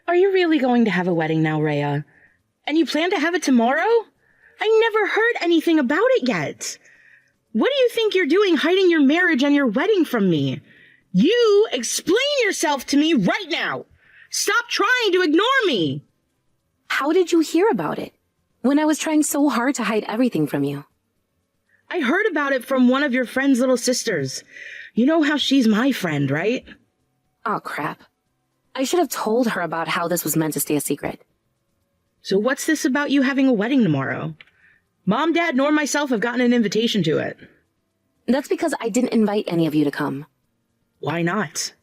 Are you really going to have a wedding now, Rhea? And you plan to have it tomorrow? I never heard anything about it yet. What do you think you're doing hiding your marriage and your wedding from me? You explain yourself to me right now. Stop trying to ignore me. How did you hear about it? When I was trying so hard to hide everything from you. I heard about it from one of your friend's little sisters. You know how she's my friend, right? Oh, crap. I should have told her about how this was meant to stay a secret. So what's this about you having a wedding tomorrow? Mom, Dad, nor myself have gotten an invitation to it. That's because I didn't invite any of you to come. Why not?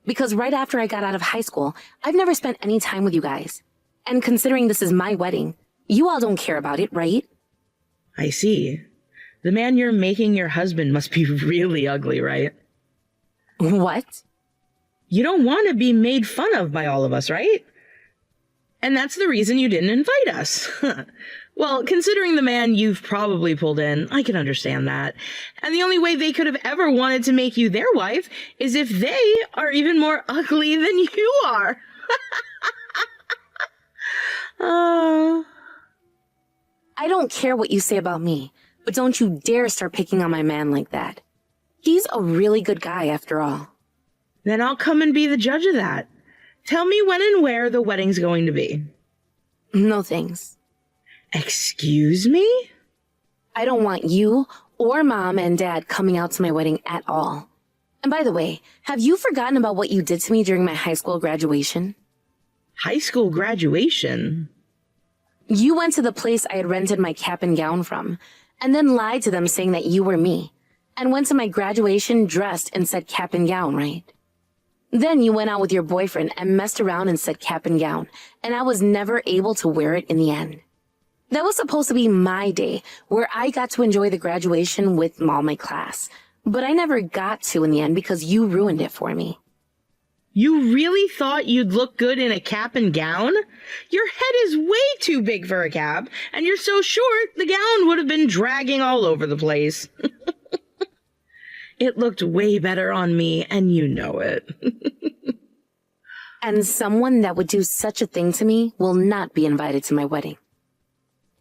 Because right after I got out of high school, I've never spent any time with you guys. And considering this is my wedding, you all don't care about it, right? I see. The man you're making your husband must be really ugly, right? What? You don't want to be made fun of by all of us, right? And that's the reason you didn't invite us. Well, considering the man you've probably pulled in, I can understand that. And the only way they could have ever wanted to make you their wife is if they are even more ugly than you are. I don't care what you say about me, but don't you dare start picking on my man like that. He's a really good guy after all. Then I'll come and be the judge of that. Tell me when and where the wedding's going to be. No thanks. Excuse me? I don't want you or Mom and Dad coming out to my wedding at all. And by the way, have you forgotten about what you did to me during my high school graduation? High school graduation? You went to the place I had rented my cap and gown from, and then lied to them saying that you were me, and went to my graduation dressed and said cap and gown, right? Then you went out with your boyfriend and messed around and said cap and gown, and I was never able to wear it in the end. That was supposed to be my day, where I got to enjoy the graduation with all my class, but I never got to in the end because you ruined it for me. You really thought you'd look good in a cap and gown? Your head is way too big for a cap, and you're so short the gown would have been dragging all over the place. It looked way better on me, and you know it. And someone that would do such a thing to me will not be invited to my wedding.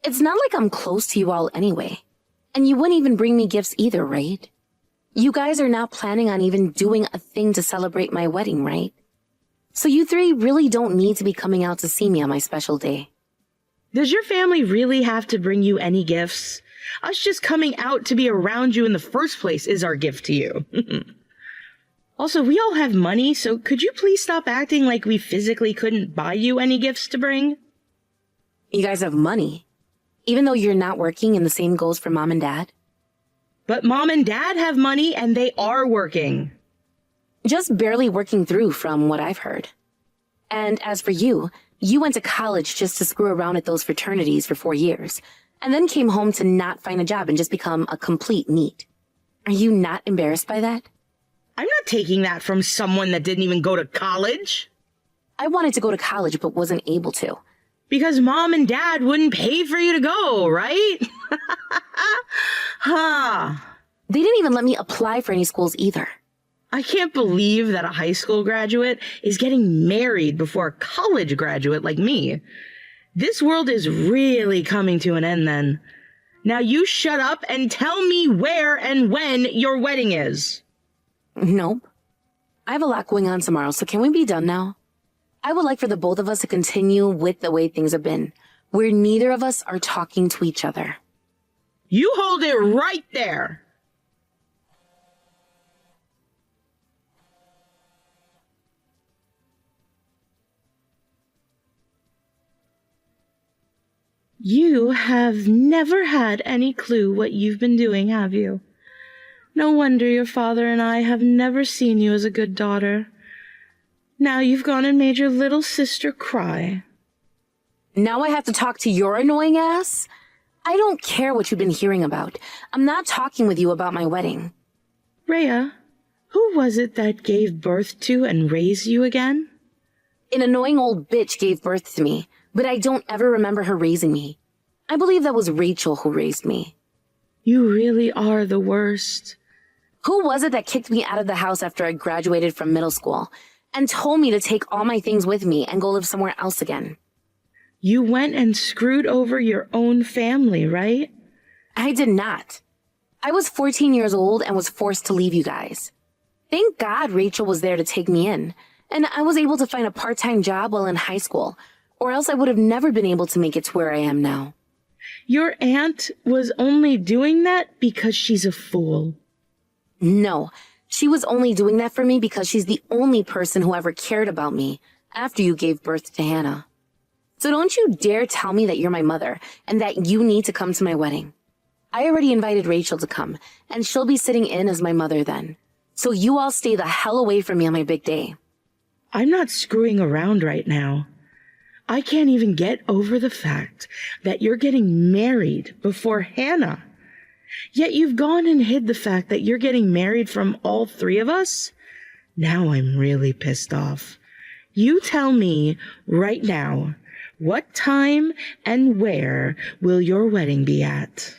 It's not like I'm close to you all anyway. And you wouldn't even bring me gifts either, right? You guys are not planning on even doing a thing to celebrate my wedding, right? So you three really don't need to be coming out to see me on my special day. Does your family really have to bring you any gifts? Us just coming out to be around you in the first place is our gift to you. Also, we all have money, so could you please stop acting like we physically couldn't buy you any gifts to bring? You guys have money, even though you're not working and the same goes for Mom and Dad? But Mom and Dad have money and they are working. Just barely working through from what I've heard. And as for you, you went to college just to screw around at those fraternities for 4 years, and then came home to not find a job and just become a complete NEET. Are you not embarrassed by that? I'm not taking that from someone that didn't even go to college. I wanted to go to college but wasn't able to. Because Mom and Dad wouldn't pay for you to go, right? Huh. They didn't even let me apply for any schools either. I can't believe that a high school graduate is getting married before a college graduate like me. This world is really coming to an end then. Now you shut up and tell me where and when your wedding is. Nope. I have a lot going on tomorrow, so can we be done now? I would like for the both of us to continue with the way things have been, where neither of us are talking to each other. You hold it right there. You have never had any clue what you've been doing, have you? No wonder your father and I have never seen you as a good daughter. Now you've gone and made your little sister cry. Now I have to talk to your annoying ass? I don't care what you've been hearing about. I'm not talking with you about my wedding. Rhea, who was it that gave birth to and raised you again? An annoying old bitch gave birth to me, but I don't ever remember her raising me. I believe that was Rachel who raised me. You really are the worst. Who was it that kicked me out of the house after I graduated from middle school? and told me to take all my things with me and go live somewhere else again. You went and screwed over your own family, right? I did not. I was 14 years old and was forced to leave you guys. Thank God Rachel was there to take me in, and I was able to find a part-time job while in high school, or else I would have never been able to make it to where I am now. Your aunt was only doing that because she's a fool. No, she was only doing that for me because she's the only person who ever cared about me after you gave birth to Hannah. So don't you dare tell me that you're my mother and that you need to come to my wedding. I already invited Rachel to come, and she'll be sitting in as my mother then. So you all stay the hell away from me on my big day. I'm not screwing around right now. I can't even get over the fact that you're getting married before Hannah. Yet you've gone and hid the fact that you're getting married from all three of us? Now I'm really pissed off. You tell me right now, what time and where will your wedding be at?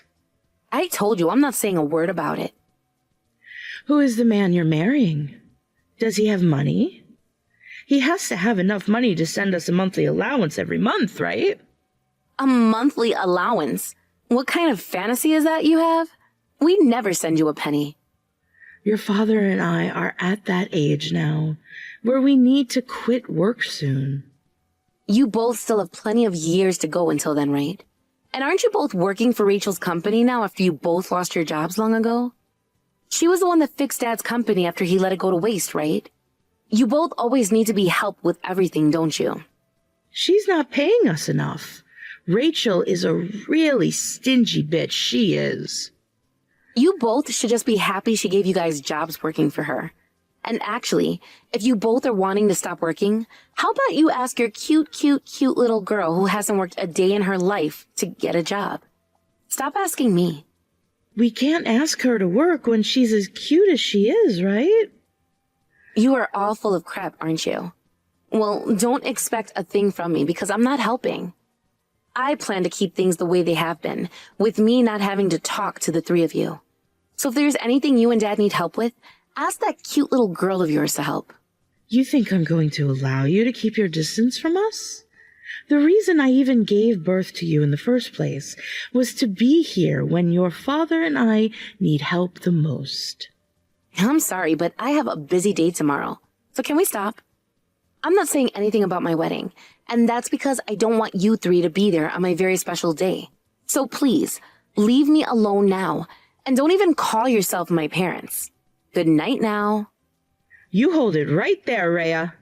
I told you I'm not saying a word about it. Who is the man you're marrying? Does he have money? He has to have enough money to send us a monthly allowance every month, right? A monthly allowance? What kind of fantasy is that you have? We never send you a penny. Your father and I are at that age now, where we need to quit work soon. You both still have plenty of years to go until then, right? And aren't you both working for Rachel's company now after you both lost your jobs long ago? She was the one that fixed Dad's company after he let it go to waste, right? You both always need to be helped with everything, don't you? She's not paying us enough. Rachel is a really stingy bitch, she is. You both should just be happy she gave you guys jobs working for her. And actually, if you both are wanting to stop working, how about you ask your cute little girl who hasn't worked a day in her life to get a job? Stop asking me. We can't ask her to work when she's as cute as she is, right? You are all full of crap, aren't you? Well, don't expect a thing from me because I'm not helping. I plan to keep things the way they have been, with me not having to talk to the three of you. So if there's anything you and Dad need help with, ask that cute little girl of yours to help. You think I'm going to allow you to keep your distance from us? The reason I even gave birth to you in the first place was to be here when your father and I need help the most. I'm sorry, but I have a busy day tomorrow. So can we stop? I'm not saying anything about my wedding, and that's because I don't want you three to be there on my very special day. So please, leave me alone now, and don't even call yourself my parents. Good night now. You hold it right there, Rhea.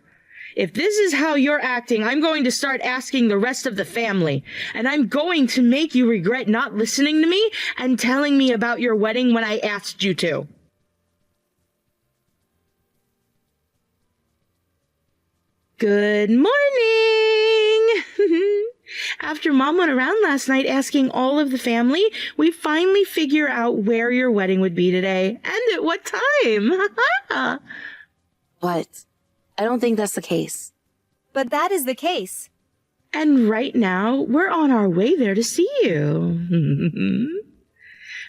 If this is how you're acting, I'm going to start asking the rest of the family, and I'm going to make you regret not listening to me and telling me about your wedding when I asked you to. Good morning! After Mom went around last night asking all of the family, we finally figure out where your wedding would be today and at what time. What? I don't think that's the case. But that is the case. And right now, we're on our way there to see you.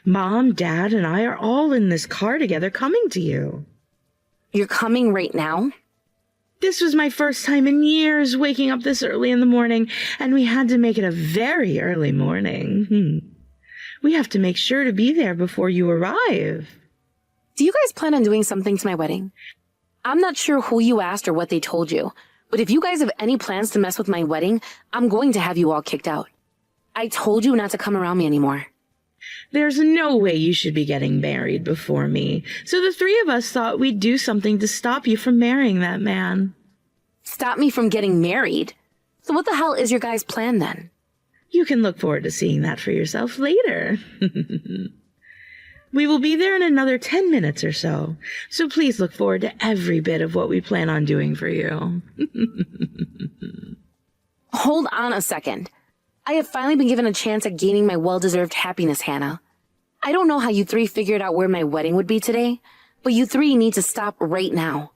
Mom, Dad, and I are all in this car together coming to you. You're coming right now? This was my first time in years waking up this early in the morning, and we had to make it a very early morning. We have to make sure to be there before you arrive. Do you guys plan on doing something to my wedding? I'm not sure who you asked or what they told you, but if you guys have any plans to mess with my wedding, I'm going to have you all kicked out. I told you not to come around me anymore. There's no way you should be getting married before me, so the three of us thought we'd do something to stop you from marrying that man. Stop me from getting married? So what the hell is your guys' plan then? You can look forward to seeing that for yourself later. We will be there in another 10 minutes or so please look forward to every bit of what we plan on doing for you. Hold on a second. I have finally been given a chance at gaining my well-deserved happiness, Hannah. I don't know how you three figured out where my wedding would be today, but you three need to stop right now.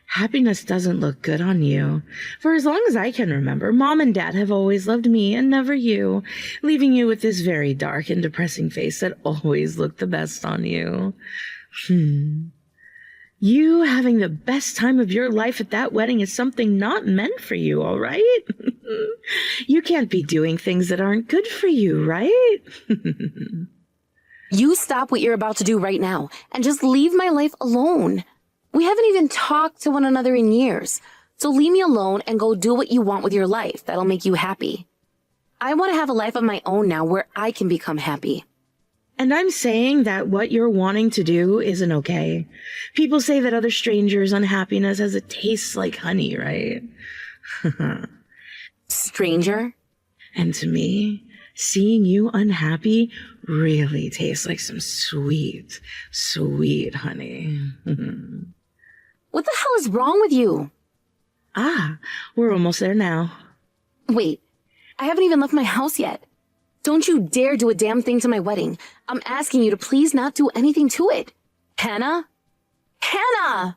Happiness doesn't look good on you. For as long as I can remember, Mom and Dad have always loved me and never you, leaving you with this very dark and depressing face that always looked the best on you. You having the best time of your life at that wedding is something not meant for you, all right? You can't be doing things that aren't good for you, right? You stop what you're about to do right now and just leave my life alone. We haven't even talked to one another in years. So leave me alone and go do what you want with your life that'll make you happy. I want to have a life of my own now where I can become happy. And I'm saying that what you're wanting to do isn't okay. People say that other strangers' unhappiness has a taste like honey, right? Stranger? And to me, seeing you unhappy really tastes like some sweet, sweet honey. What the hell is wrong with you? We're almost there now. Wait, I haven't even left my house yet. Don't you dare do a damn thing to my wedding. I'm asking you to please not do anything to it. Hannah? Hannah!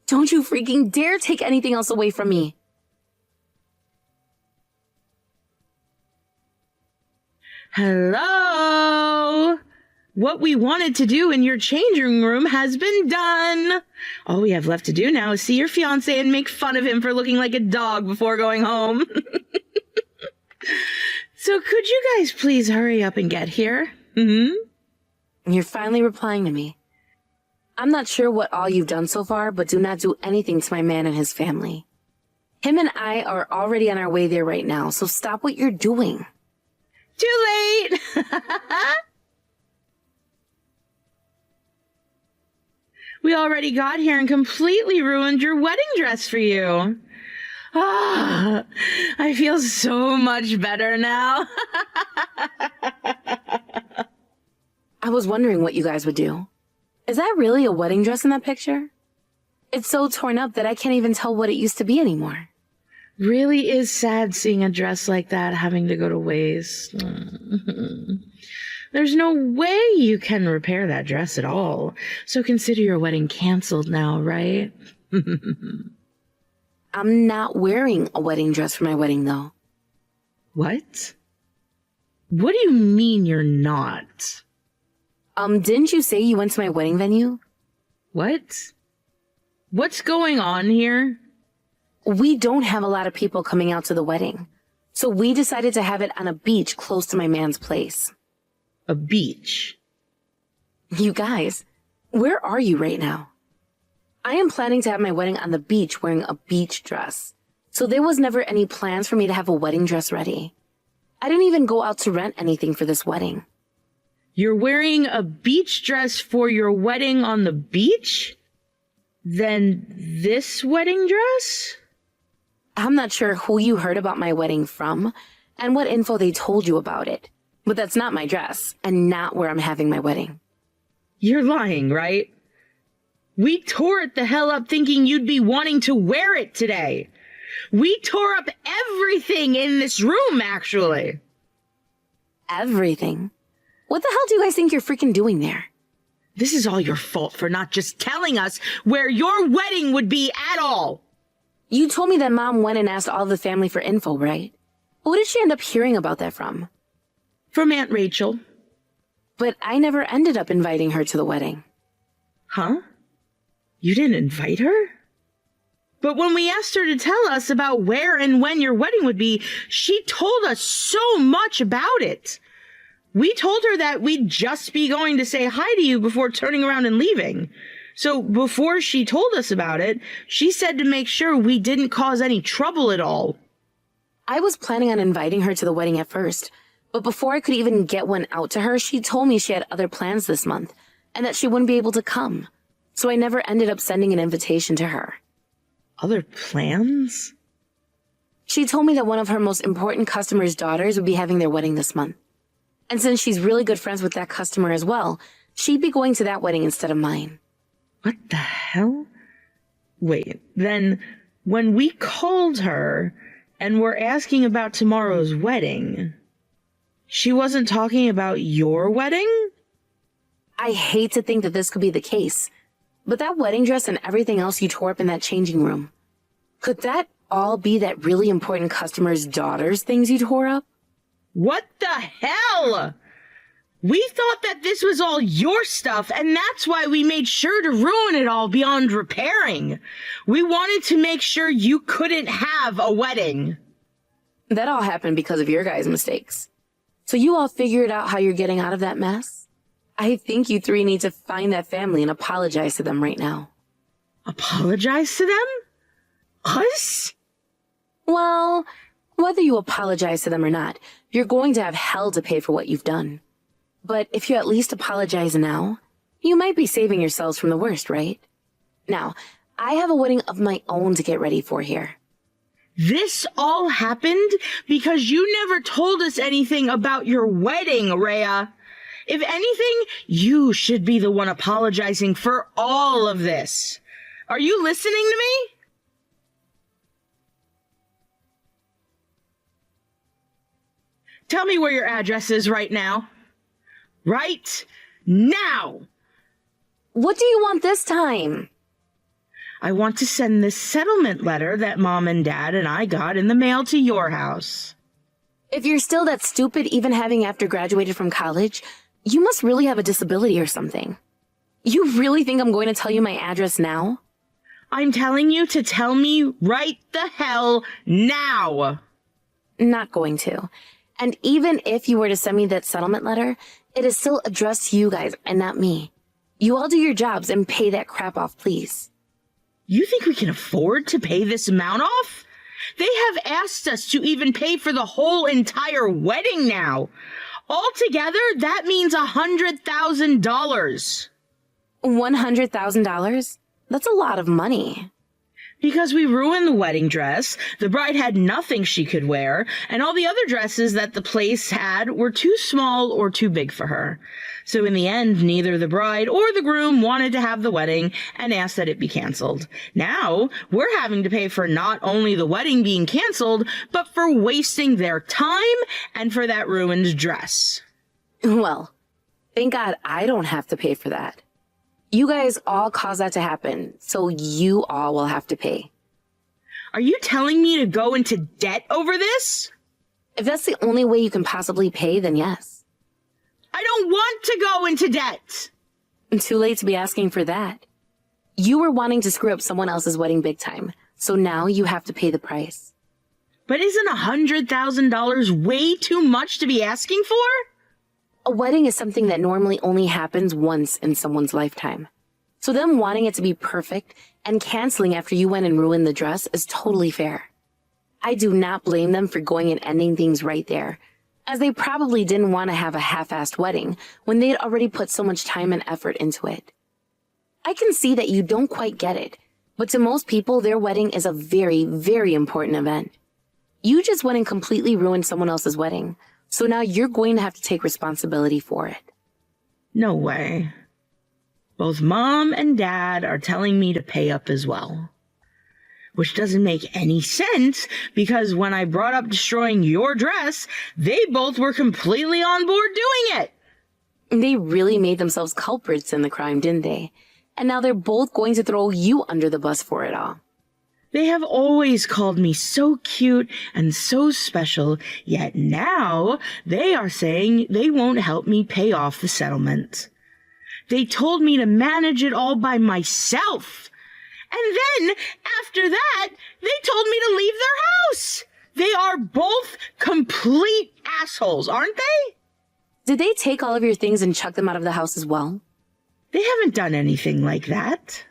Don't you freaking dare take anything else away from me. Hello? What we wanted to do in your changing room has been done. All we have left to do now is see your fiancé and make fun of him for looking like a dog before going home. So could you guys please hurry up and get here? You're finally replying to me. I'm not sure what all you've done so far, but do not do anything to my man and his family. Him and I are already on our way there right now, so stop what you're doing. Too late! We already got here and completely ruined your wedding dress for you. I feel so much better now. I was wondering what you guys would do. Is that really a wedding dress in that picture? It's so torn up that I can't even tell what it used to be anymore. Really is sad seeing a dress like that having to go to waste. There's no way you can repair that dress at all. So consider your wedding canceled now, right? I'm not wearing a wedding dress for my wedding, though. What? What do you mean you're not? Didn't you say you went to my wedding venue? What? What's going on here? We don't have a lot of people coming out to the wedding, so we decided to have it on a beach close to my man's place. A beach? You guys, where are you right now? I am planning to have my wedding on the beach wearing a beach dress, so there was never any plans for me to have a wedding dress ready. I didn't even go out to rent anything for this wedding. You're wearing a beach dress for your wedding on the beach? Then this wedding dress? I'm not sure who you heard about my wedding from and what info they told you about it, but that's not my dress and not where I'm having my wedding. You're lying, right? We tore it the hell up thinking you'd be wanting to wear it today. We tore up everything in this room, actually. Everything? What the hell do you guys think you're freaking doing there? This is all your fault for not just telling us where your wedding would be at all. You told me that Mom went and asked all the family for info, right? Who did she end up hearing about that from? From Aunt Rachel. But I never ended up inviting her to the wedding. Huh? You didn't invite her? But when we asked her to tell us about where and when your wedding would be, she told us so much about it. We told her that we'd just be going to say hi to you before turning around and leaving. So before she told us about it, she said to make sure we didn't cause any trouble at all. I was planning on inviting her to the wedding at first, but before I could even get one out to her, she told me she had other plans this month and that she wouldn't be able to come. So I never ended up sending an invitation to her. Other plans? She told me that one of her most important customers' daughters would be having their wedding this month. And since she's really good friends with that customer as well, she'd be going to that wedding instead of mine. What the hell? Wait, then when we called her and were asking about tomorrow's wedding, she wasn't talking about your wedding? I hate to think that this could be the case, but that wedding dress and everything else you tore up in that changing room, could that all be that really important customer's daughter's things you tore up? What the hell? We thought that this was all your stuff, and that's why we made sure to ruin it all beyond repairing. We wanted to make sure you couldn't have a wedding. That all happened because of your guys' mistakes. So you all figured out how you're getting out of that mess? I think you three need to find that family and apologize to them right now. Apologize to them? Us? Well, whether you apologize to them or not, you're going to have hell to pay for what you've done. But if you at least apologize now, you might be saving yourselves from the worst, right? Now, I have a wedding of my own to get ready for here. This all happened because you never told us anything about your wedding, Rhea. If anything, you should be the one apologizing for all of this. Are you listening to me? Tell me where your address is right now. Right now! What do you want this time? I want to send this settlement letter that Mom and Dad and I got in the mail to your house. If you're still that stupid even having after graduated from college, you must really have a disability or something. You really think I'm going to tell you my address now? I'm telling you to tell me right the hell now! Not going to. And even if you were to send me that settlement letter, it is still addressed to you guys and not me. You all do your jobs and pay that crap off, please. You think we can afford to pay this amount off? They have asked us to even pay for the whole entire wedding now. Altogether, that means $100,000. $100,000? That's a lot of money. Because we ruined the wedding dress, the bride had nothing she could wear, and all the other dresses that the place had were too small or too big for her. So in the end, neither the bride or the groom wanted to have the wedding and asked that it be canceled. Now, we're having to pay for not only the wedding being canceled, but for wasting their time and for that ruined dress. Well, thank God I don't have to pay for that. You guys all caused that to happen, so you all will have to pay. Are you telling me to go into debt over this? If that's the only way you can possibly pay, then yes. I don't want to go into debt. Too late to be asking for that. You were wanting to screw up someone else's wedding big time, so now you have to pay the price. But isn't $100,000 way too much to be asking for? A wedding is something that normally only happens once in someone's lifetime. So them wanting it to be perfect and canceling after you went and ruined the dress is totally fair. I do not blame them for going and ending things right there, as they probably didn't want to have a half-assed wedding when they'd already put so much time and effort into it. I can see that you don't quite get it, but to most people, their wedding is a very, very important event. You just went and completely ruined someone else's wedding. So now you're going to have to take responsibility for it. No way. Both Mom and Dad are telling me to pay up as well. Which doesn't make any sense, because when I brought up destroying your dress, they both were completely on board doing it. They really made themselves culprits in the crime, didn't they? And now they're both going to throw you under the bus for it all. They have always called me so cute and so special, yet now they are saying they won't help me pay off the settlement. They told me to manage it all by myself. And then, after that, they told me to leave their house. They are both complete assholes, aren't they? Did they take all of your things and chuck them out of the house as well? They haven't done anything like that.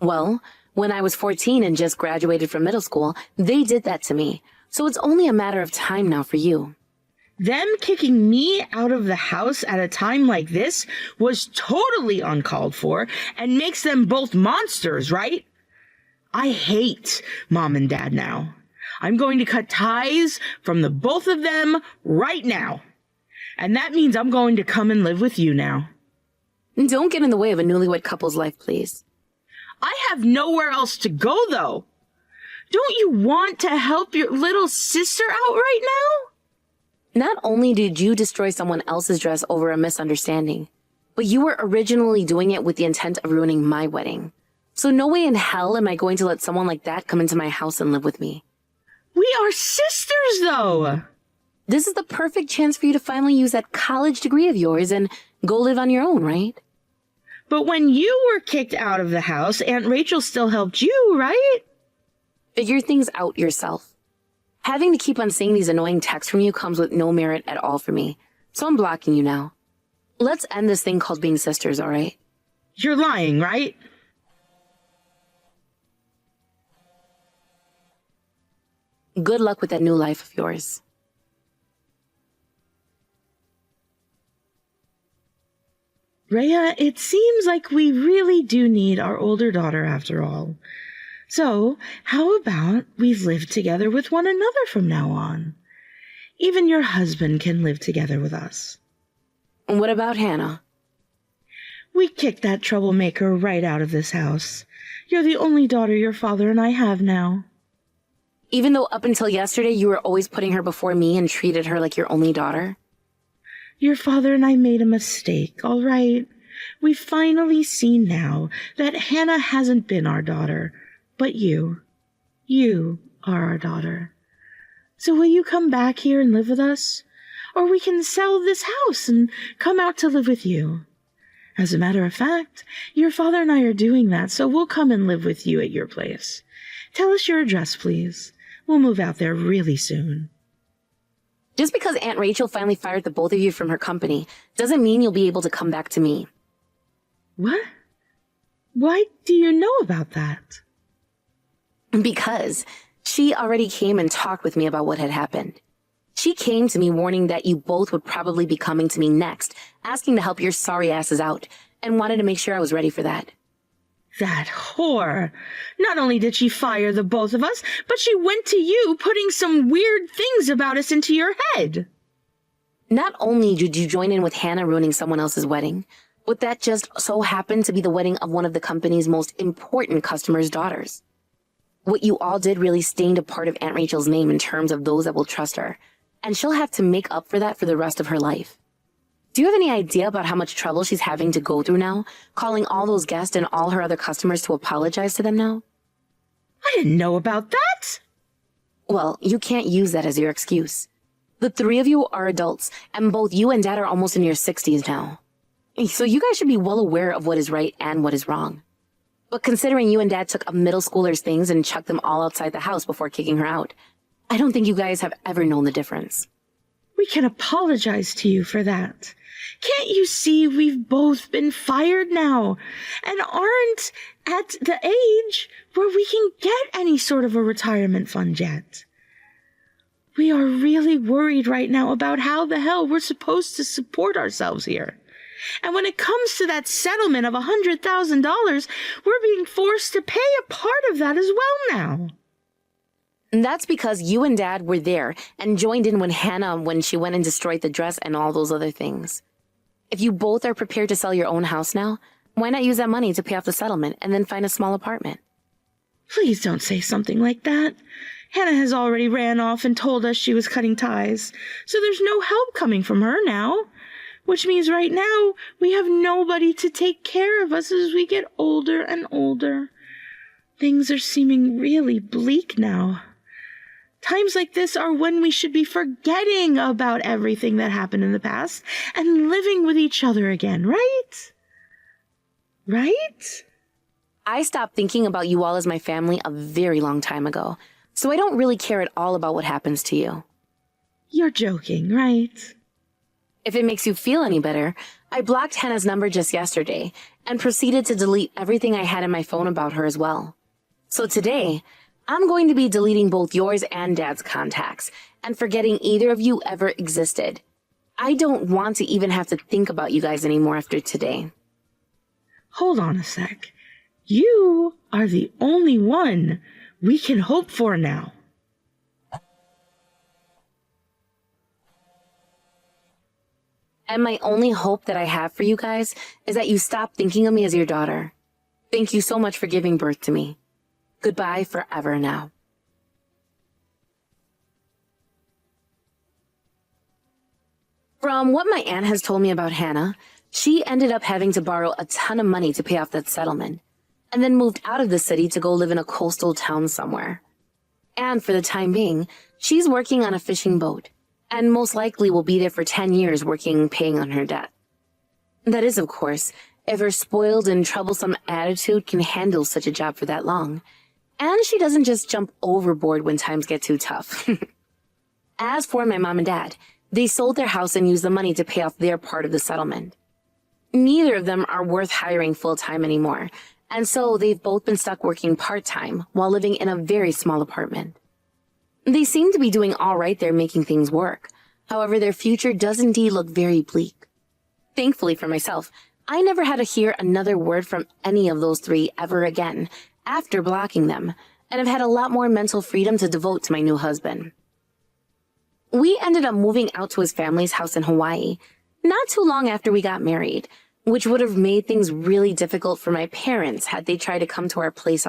Well, when I was 14 and just graduated from middle school, they did that to me. So it's only a matter of time now for you. Them kicking me out of the house at a time like this was totally uncalled for and makes them both monsters, right? I hate Mom and Dad now. I'm going to cut ties from the both of them right now. And that means I'm going to come and live with you now. Don't get in the way of a newlywed couple's life, please. I have nowhere else to go, though. Don't you want to help your little sister out right now? Not only did you destroy someone else's dress over a misunderstanding, but you were originally doing it with the intent of ruining my wedding. So no way in hell am I going to let someone like that come into my house and live with me. We are sisters, though. This is the perfect chance for you to finally use that college degree of yours and go live on your own, right? But when you were kicked out of the house, Aunt Rachel still helped you, right? Figure things out yourself. Having to keep on seeing these annoying texts from you comes with no merit at all for me, so I'm blocking you now. Let's end this thing called being sisters, all right? You're lying, right? Good luck with that new life of yours. Rhea, it seems like we really do need our older daughter after all. So, how about we live together with one another from now on? Even your husband can live together with us. And what about Hannah? We kicked that troublemaker right out of this house. You're the only daughter your father and I have now. Even though up until yesterday you were always putting her before me and treated her like your only daughter? Your father and I made a mistake, all right? We've finally seen now that Hannah hasn't been our daughter, but you. You are our daughter. So will you come back here and live with us? Or we can sell this house and come out to live with you. As a matter of fact, your father and I are doing that, so we'll come and live with you at your place. Tell us your address, please. We'll move out there really soon. Just because Aunt Rachel finally fired the both of you from her company doesn't mean you'll be able to come back to me. What? Why do you know about that? Because she already came and talked with me about what had happened. She came to me warning that you both would probably be coming to me next, asking to help your sorry asses out, and wanted to make sure I was ready for that. That whore. Not only did she fire the both of us, but she went to you putting some weird things about us into your head. Not only did you join in with Hannah ruining someone else's wedding, but that just so happened to be the wedding of one of the company's most important customers' daughters. What you all did really stained a part of Aunt Rachel's name in terms of those that will trust her, and she'll have to make up for that for the rest of her life. Do you have any idea about how much trouble she's having to go through now, calling all those guests and all her other customers to apologize to them now? I didn't know about that. Well, you can't use that as your excuse. The three of you are adults, and both you and Dad are almost in your 60s now. So you guys should be well aware of what is right and what is wrong. But considering you and Dad took a middle schooler's things and chucked them all outside the house before kicking her out, I don't think you guys have ever known the difference. We can apologize to you for that. Can't you see we've both been fired now and aren't at the age where we can get any sort of a retirement fund yet? We are really worried right now about how the hell we're supposed to support ourselves here. And when it comes to that settlement of $100,000, we're being forced to pay a part of that as well now. And that's because you and Dad were there and joined in when she went and destroyed the dress and all those other things. If you both are prepared to sell your own house now, why not use that money to pay off the settlement and then find a small apartment? Please don't say something like that. Hannah has already ran off and told us she was cutting ties, so there's no help coming from her now. Which means right now we have nobody to take care of us as we get older and older. Things are seeming really bleak now. Times like this are when we should be forgetting about everything that happened in the past and living with each other again, right? Right? I stopped thinking about you all as my family a very long time ago, so I don't really care at all about what happens to you. You're joking, right? If it makes you feel any better, I blocked Hannah's number just yesterday and proceeded to delete everything I had in my phone about her as well. So today, I'm going to be deleting both yours and Dad's contacts and forgetting either of you ever existed. I don't want to even have to think about you guys anymore after today. Hold on a sec. You are the only one we can hope for now. And my only hope that I have for you guys is that you stop thinking of me as your daughter. Thank you so much for giving birth to me. Goodbye forever now. From what my aunt has told me about Hannah, she ended up having to borrow a ton of money to pay off that settlement, and then moved out of the city to go live in a coastal town somewhere. And for the time being, she's working on a fishing boat, and most likely will be there for 10 years working, paying on her debt. That is, of course, if her spoiled and troublesome attitude can handle such a job for that long. And she doesn't just jump overboard when times get too tough. As for my mom and dad, they sold their house and used the money to pay off their part of the settlement. Neither of them are worth hiring full-time anymore, and so they've both been stuck working part-time while living in a very small apartment. They seem to be doing all right there, making things work. However, their future does indeed look very bleak. Thankfully for myself, I never had to hear another word from any of those three ever again after blocking them, and have had a lot more mental freedom to devote to my new husband. We ended up moving out to his family's house in Hawaii not too long after we got married, which would have made things really difficult for my parents had they tried to come to our place